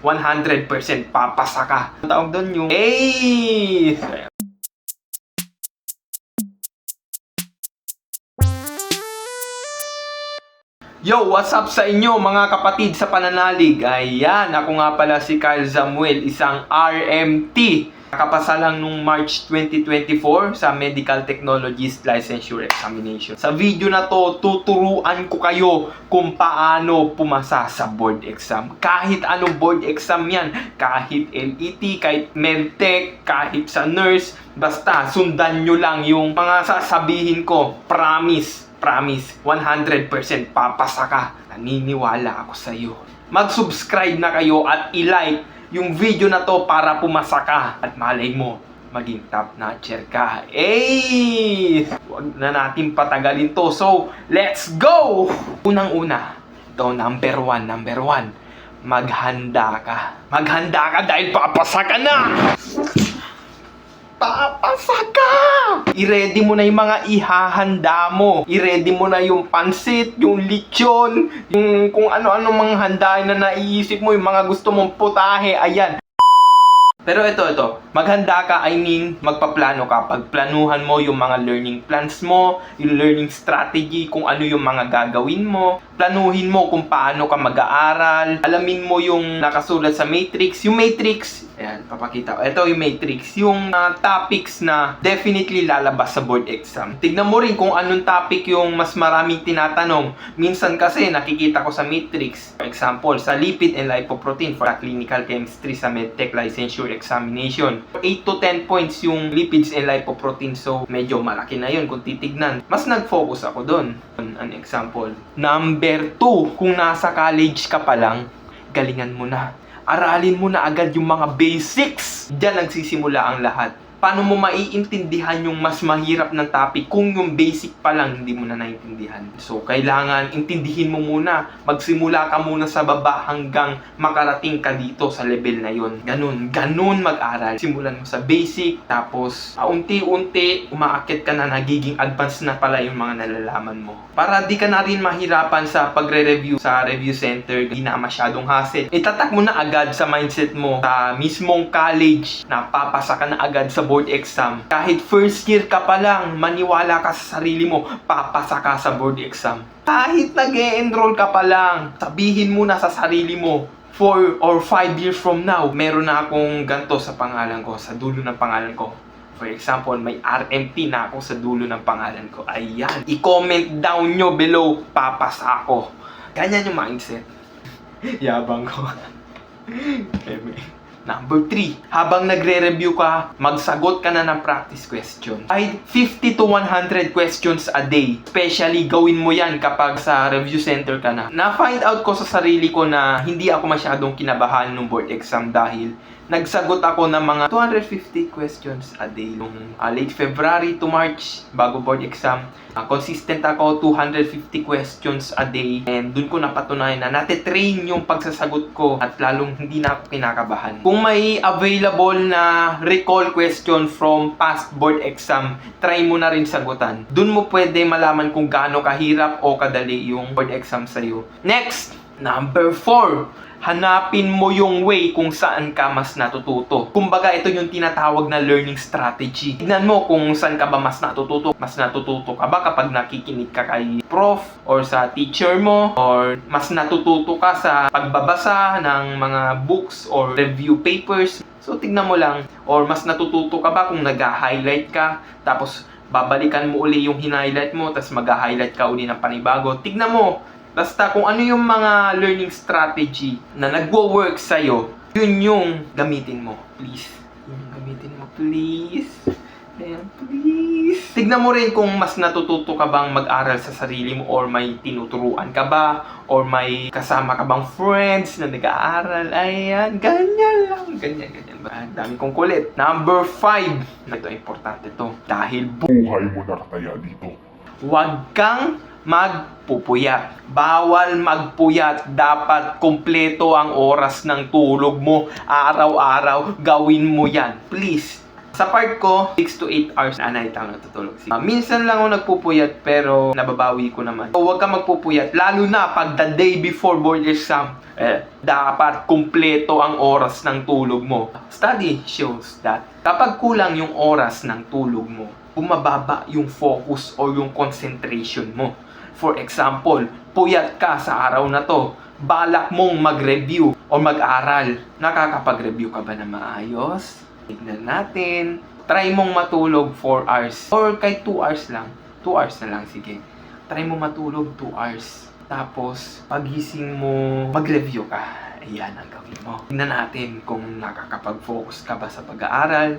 100% papasa ka. Ang tawag doon yung ace! Yo, what's up sa inyo mga kapatid sa pananalig? Ayan, ako nga pala si Kyle Samuel, isang RMT. Nakapasa lang nung March 2024 sa Medical Technologies Licensure Examination. Sa video na to, tuturuan ko kayo kung paano pumasa sa board exam. Kahit anong board exam yan, kahit LET, kahit Medtech, kahit sa nurse, basta sundan nyo lang yung mga sasabihin ko. Promise, 100% papasa ka. Naniniwala ako sa iyo. Mag-subscribe na kayo at i-like yung video na to para pumasa ka. At malay mo, maging top notcher ka. Huwag na natin patagalin to. So, let's go! Unang-una, ito, number one. Maghanda ka. Maghanda ka dahil papasa ka na! Papasa ka! I-ready mo na yung mga ihahanda mo. I-ready mo na yung pansit, yung lechon, yung kung ano-ano mga handain na naiisip mo, yung mga gusto mong putahe, ayan. Pero ito, maghanda ka, magpaplano ka. Pagplanuhan mo yung mga learning plans mo, yung learning strategy, kung ano yung mga gagawin mo. Planuhin mo kung paano ka mag-aaral. Alamin mo yung nakasulat sa matrix. Yung matrix, ayan, papakita ko. Ito yung matrix, yung topics na definitely lalabas sa board exam. Tignan mo rin kung anong topic yung mas maraming tinatanong. Minsan kasi nakikita ko sa matrix. For example, sa lipid and lipoprotein for clinical chemistry sa Medtech Licensure Examination. 8 to 10 points yung lipids and lipoprotein. So, medyo malaki na yun kung titignan. Mas nag-focus ako doon. An example. Number 2, kung nasa college ka pa lang, galingan mo na. Aralin mo na agad yung mga basics. Diyan nagsisimula ang lahat. Paano mo maiintindihan yung mas mahirap ng topic kung yung basic pa lang hindi mo na naintindihan? So, kailangan intindihin mo muna. Magsimula ka muna sa baba hanggang makarating ka dito sa level na yon. Ganun mag-aral. Simulan mo sa basic, tapos unti-unti umaakit ka na, nagiging advanced na pala yung mga nalalaman mo. Para di ka na rin mahirapan sa pagre-review sa review center, hindi na masyadong hassle. Itatak mo na agad sa mindset mo sa mismong college na papasa ka na agad sa board exam. Kahit first year ka pa lang, maniwala ka sa sarili mo, papasa ka sa board exam. Kahit nag-e-enroll ka pa lang, sabihin mo na sa sarili mo, 4 or 5 years from now, meron na akong ganto sa pangalan ko, sa dulo ng pangalan ko. For example, may RMT na ako sa dulo ng pangalan ko. Ayan. I-comment down nyo below, papasa ako. Ganyan yung mindset. Yabang ko. Number 3, habang nagre-review ka, magsagot ka na ng practice question. Ay 50 to 100 questions a day. Especially gawin mo yan kapag sa review center ka na. Na-find out ko sa sarili ko na hindi ako masyadong kinabahan ng board exam dahil nagsagot ako ng mga 250 questions a day. Nung late February to March, bago board exam, consistent ako 250 questions a day. And dun ko napatunayan na natitrain yung pagsasagot ko at lalong hindi na ako kinakabahan. Kung may available na recall question from past board exam, try mo na rin sagutan. Dun mo pwede malaman kung gaano kahirap o kadali yung board exam sa'yo. Next, number 4. Hanapin mo yung way kung saan ka mas natututo. Kumbaga, ito yung tinatawag na learning strategy. Tignan mo kung saan ka ba mas natututo. Mas natututo ka ba kapag nakikinig ka kay prof or sa teacher mo? Or mas natututo ka sa pagbabasa ng mga books or review papers? So, tignan mo lang. Or mas natututo ka ba kung nag-highlight ka, tapos babalikan mo uli yung highlight mo, tapos mag-highlight ka uli ng panibago. Tignan mo. Basta kung ano yung mga learning strategy na nagwo-work sa'yo, yun yung gamitin mo. Please. Yun yung gamitin mo. Please. Ayan, please. Tignan mo rin kung mas natututo ka bang mag-aral sa sarili mo or may tinuturuan ka ba or may kasama ka bang friends na nag-aaral. Ayan, ganyan lang. Ganyan ba? Dami kong kulit. Number 5. Ito, importante to. Dahil buhay mo na kaya dito. huwag kang magpupuyat. Bawal magpuyat. Dapat kumpleto ang oras ng tulog mo. Araw-araw, gawin mo yan. Please. Sa part ko, 6 to 8 hours na night ako natutulog. Minsan lang ako nagpupuyat pero nababawi ko naman. So, huwag ka magpupuyat, lalo na pag the day before board exam. Dapat kumpleto ang oras ng tulog mo. Study shows that kapag kulang yung oras ng tulog mo, bumababa yung focus o yung concentration mo. For example, puyat ka sa araw na to, balak mong mag-review o mag-aral. Nakakapag-review ka ba na maayos? Tignan natin. Try mong matulog 4 hours. Or kahit 2 hours lang. 2 hours na lang, sige. Try mo matulog 2 hours. Tapos, pagising mo, mag-review ka. Ayan ang gawin mo. Tignan natin kung nakakapag-focus ka ba sa pag-aaral.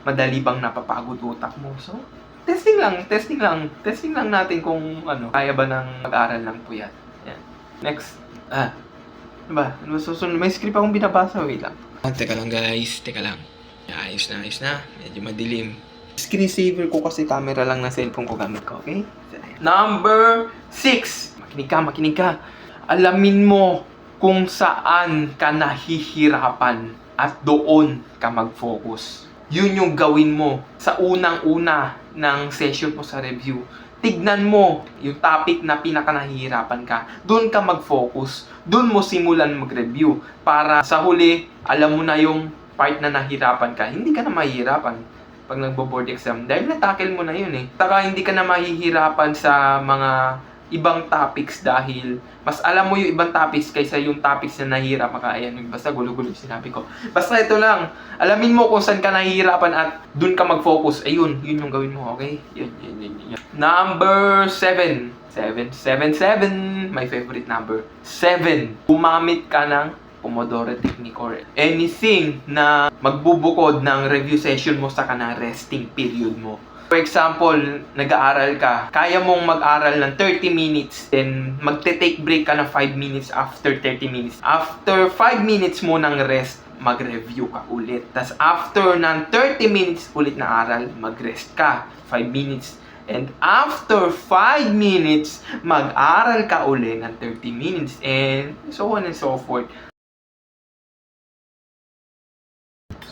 Madali bang napapagod utak mo. So, testing lang natin kung kaya ba ng mag-aral ng puyat. Ayan. Next. Ano ba susunod? May script akong binabasa. Wait lang. Teka lang guys. Teka lang. Ayos na. Medyo madilim. Screensaver ko kasi camera lang na cellphone ko gamit ko. Okay? Number 6. Makinig ka. Alamin mo kung saan ka nahihirapan at doon ka mag-focus. Yun yung gawin mo sa unang-una ng session mo sa review. Tignan mo yung topic na pinaka-nahihirapan ka. Doon ka mag-focus. Doon mo simulan mag-review. Para sa huli, alam mo na yung part na nahirapan ka. Hindi ka na mahihirapan pag nagbo-board exam. Dahil na-tackle mo na yun eh. Saka hindi ka na mahihirapan sa mga ibang topics dahil mas alam mo yung ibang topics kaysa yung topics na nahihirapan ka. Ayan, basta gulo-gulo yung sinabi ko. Basta ito lang. Alamin mo kung saan ka nahihirapan at doon ka mag-focus. Ayun, yun yung gawin mo, okay? Yun. Number 7. 7. My favorite number. 7. Gumamit ka ng Pomodoro technique or anything na magbubukod ng review session mo sa kanang resting period mo. For example, nag-aaral ka, kaya mong mag-aral ng 30 minutes, then magte-take break ka ng 5 minutes after 30 minutes. After 5 minutes mo ng rest, mag-review ka ulit. Tas after ng 30 minutes ulit na aral, mag-rest ka 5 minutes. And after 5 minutes, mag-aral ka ulit ng 30 minutes. And so on and so forth.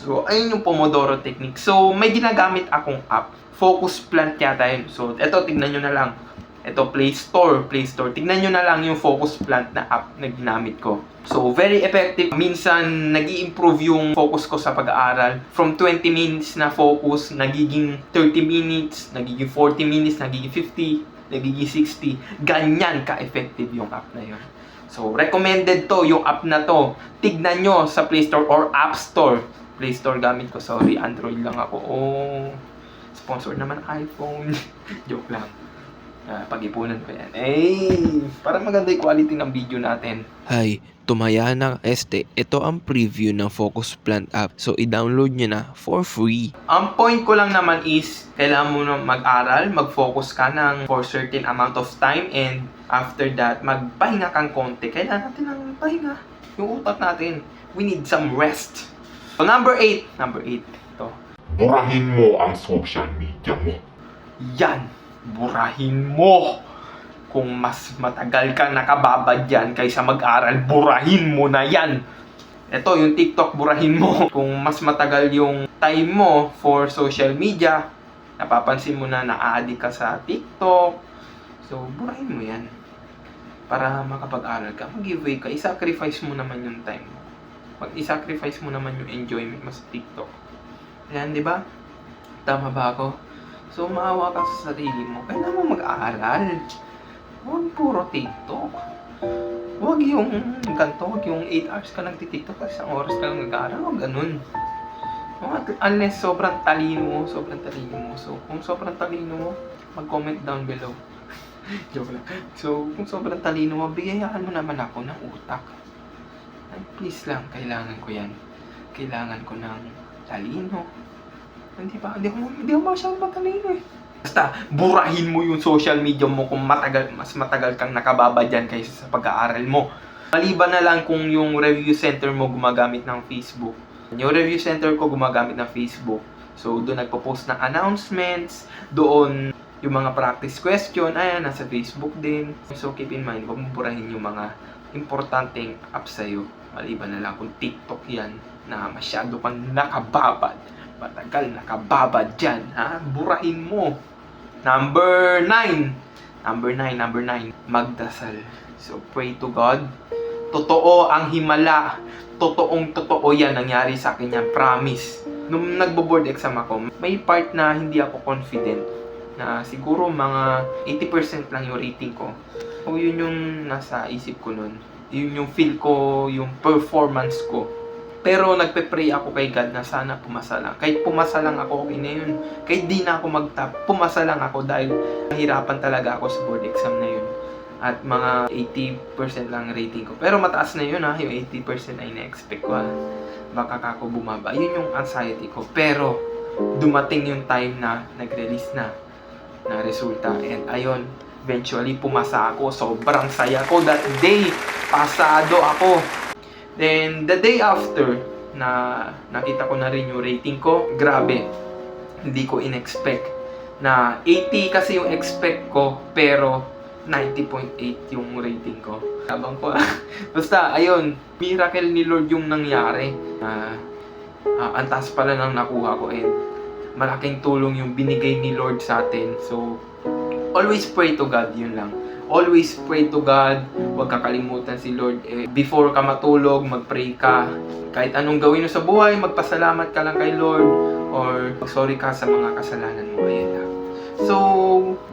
So, ayun yung Pomodoro technique. So, may ginagamit akong app. Focus Plant yata yun. So, eto, tignan nyo na lang. Eto, Play Store. Tignan nyo na lang yung Focus Plant na app na ginamit ko. So, very effective. Minsan, nag-i-improve yung focus ko sa pag-aaral. From 20 minutes na focus, nagiging 30 minutes, nagiging 40 minutes, nagiging 50, nagiging 60. Ganyan ka-effective yung app na yun. So, recommended to, yung app na to. Tignan nyo sa Play Store or App Store. Play Store gamit ko, sorry, Android lang ako. Sponsor naman iPhone. Joke lang. Pag-ipunan ko yan. Para maganda yung quality ng video natin. Hi, tumaya ng ito ang preview ng Focus Plant app. So, i-download nyo na for free. Ang point ko lang naman is, kailangan mo na mag-aral, mag-focus ka ng for certain amount of time, and after that, magpahinga kang konti. Kailangan natin ng pahinga. Yung utak natin. We need some rest. So, number 8. Ito. Burahin mo ang social media mo. Yan. Burahin mo. Kung mas matagal ka nakababad yan kaysa mag-aral, burahin mo na yan. Ito, yung TikTok, burahin mo. Kung mas matagal yung time mo for social media, napapansin mo na na-addict ka sa TikTok. So, burahin mo yan. Para makapag-aral ka, mag-giveaway ka, i-sacrifice mo naman yung time mo. I-sacrifice mo naman yung enjoyment mo sa TikTok. Yan, di ba? Tama ba ako? So, maawa ka sa sarili mo. Kailangan mo mag-aaral. Huwag puro TikTok. Huwag yung ganito, huwag yung 8 hours ka nagti-TikTok kasi isang oras ka lang nag-aaral. Huwag ganun. Unless sobrang talino mo. So, kung sobrang talino mo, mag-comment down below. Joke lang. So, kung sobrang talino mo, bigyan mo naman ako ng utak. Ay, please lang, kailangan ko yan. Kailangan ko ng talino. Hindi ako masyadong matalino eh. Basta, burahin mo yung social media mo kung mas matagal kang nakababa dyan kaysa sa pag-aaral mo. Maliban na lang kung yung review center mo gumagamit ng Facebook. Yung review center ko gumagamit ng Facebook. So, doon nagpo-post ng announcements. Doon, yung mga practice question, ayan, nasa Facebook din. So, keep in mind, huwag mo burahin yung mga importanteng apps sa'yo. Maliban na lang kung TikTok yan na masyado kang nakababad. Matagal nakababad dyan, ha? Burahin mo. Number 9. Number 9. Magdasal. So, pray to God. Totoo ang himala. Totoo yan. Nangyari sa akin yan. Promise. Nung nagbo-board exam ako, may part na hindi ako confident. Na siguro mga 80% lang yung rating ko. So, yun yung nasa isip ko nun. Yun yung feel ko, yung performance ko. Pero nagpe-pray ako kay God na sana pumasa lang. Kahit pumasa lang ako, okay na yun. Kahit di na ako mag-top, pumasa lang ako dahil nahirapan talaga ako sa board exam na yun. At mga 80% lang rating ko. Pero mataas na yun, ha. Yung 80% ay na-expect ko, ha. Baka ako bumaba. Yun yung anxiety ko. Pero dumating yung time na nag-release na resulta. And ayun, eventually pumasa ako. Sobrang saya ko that day. Pasado ako. Then, the day after, na nakita ko na rin yung rating ko, grabe, hindi ko in-expect na 80 kasi yung expect ko, pero 90.8 yung rating ko. Habang ko, basta, ayun, miracle ni Lord yung nangyari. Ang taas pala ng nakuha ko, and malaking tulong yung binigay ni Lord sa atin. So, always pray to God, yun lang. Always pray to God. Huwag kakalimutan si Lord. Before ka matulog, mag-pray ka. Kahit anong gawin mo sa buhay, magpasalamat ka lang kay Lord. Or sorry ka sa mga kasalanan mo. Ayan lang. So,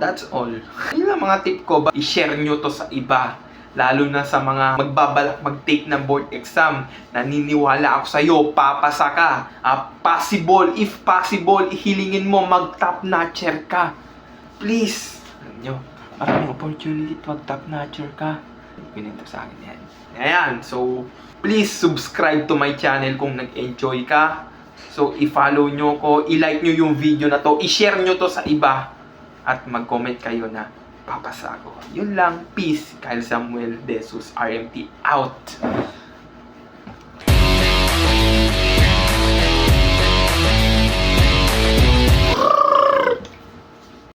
that's all. Yun lang mga tip ko. I-share nyo to sa iba. Lalo na sa mga magbabalak mag-take ng board exam. Naniniwala ako sa'yo, papasa ka. Possible, if possible, ihilingin mo, mag-top notcher ka. Please. Alam nyo, maraming opportunity to mag-top notcher ka. Pinito sa akin yan. Ayan, so please subscribe to my channel kung nag-enjoy ka. So i-follow nyo ko, i-like nyo yung video na to, i-share nyo to sa iba. At mag-comment kayo na papasa ako. Yun lang, peace. Kyle Samuel De Jesus RMT out.